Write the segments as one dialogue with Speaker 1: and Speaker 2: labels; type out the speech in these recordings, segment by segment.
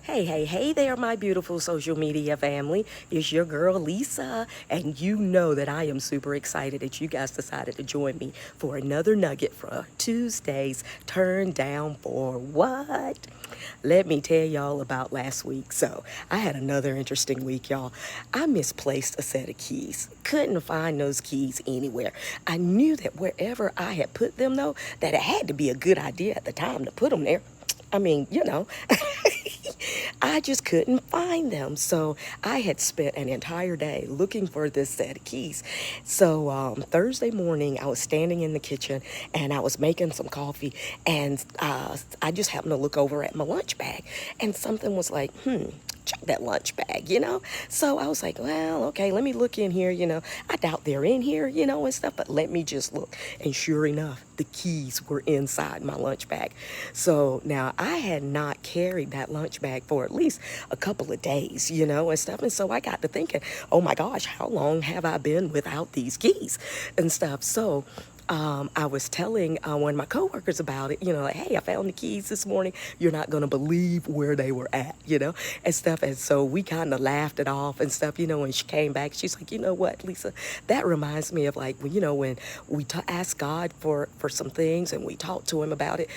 Speaker 1: Hey there, my beautiful social media family. It's your girl, Lisa, and you know that I am super excited that you guys decided to join me for another nugget for Tuesday's Turn Down for What? Let me tell y'all about last week. So, I had another interesting week, y'all. I misplaced a set of keys. Couldn't find those keys anywhere. I knew that wherever I had put them, though, that it had to be a good idea at the time to put them there. I mean, I just couldn't find them. So I had spent an entire day looking for this set of keys. So Thursday morning, I was standing in the kitchen and I was making some coffee, and I just happened to look over at my lunch bag, and something was like, check that lunch bag. So I was like, well, okay, let me look in here, I doubt they're in here, and stuff, but let me just look. And sure enough, the keys were inside my lunch bag. So now I had not carried that lunch bag for at least a couple of days, and stuff. And so I got to thinking, oh my gosh, how long have I been without these keys and stuff? So I was telling one of my coworkers about it, like, hey, I found the keys this morning. You're not going to believe where they were at, and stuff. And so we kind of laughed it off and stuff, when she came back, she's like, you know what, Lisa, that reminds me of like, when we ask God for some things and we talk to him about it,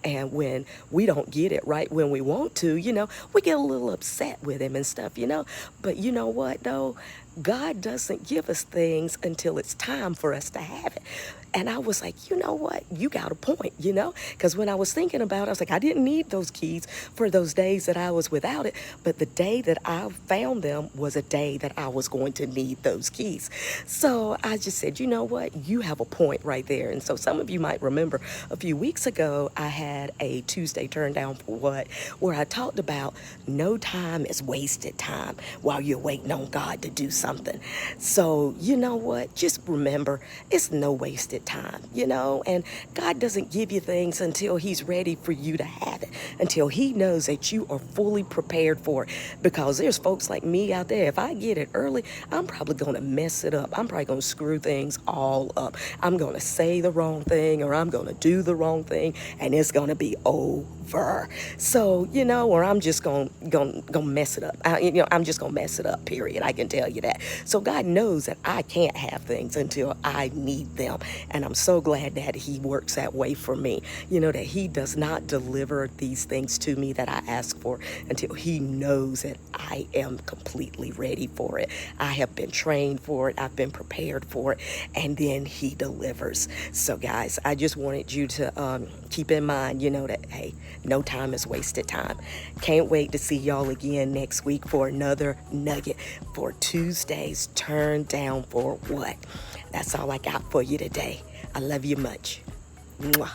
Speaker 1: and when we don't get it right when we want to, we get a little upset with him and stuff, but you know what though? God doesn't give us things until it's time for us to have it. And I was like, you know what? You got a point, because when I was thinking about it, I was like, I didn't need those keys for those days that I was without it. But the day that I found them was a day that I was going to need those keys. So I just said, you know what? You have a point right there. And so some of you might remember a few weeks ago, I had a Tuesday Turn Down for What, where I talked about no time is wasted time while you're waiting on God to do something. So you know what? Just remember, it's no wasted time, and God doesn't give you things until he's ready for you to have it, until he knows that you are fully prepared for it. Because there's folks like me out there, if I get it early, I'm probably going to mess it up. I'm probably going to screw things all up. I'm going to say the wrong thing, or I'm going to do the wrong thing, and it's going to be over. So, or I'm just going to mess it up. I'm just going to mess it up, period. I can tell you that. So God knows that I can't have things until I need them. And I'm so glad that he works that way for me. That he does not deliver these things to me that I ask for until he knows that I am completely ready for it. I have been trained for it. I've been prepared for it. And then he delivers. So guys, I just wanted you to keep in mind, that, hey, no time is wasted time. Can't wait to see y'all again next week for another nugget for Tuesday's Turn Down for What. That's all I got for you today. I love you much. Mwah.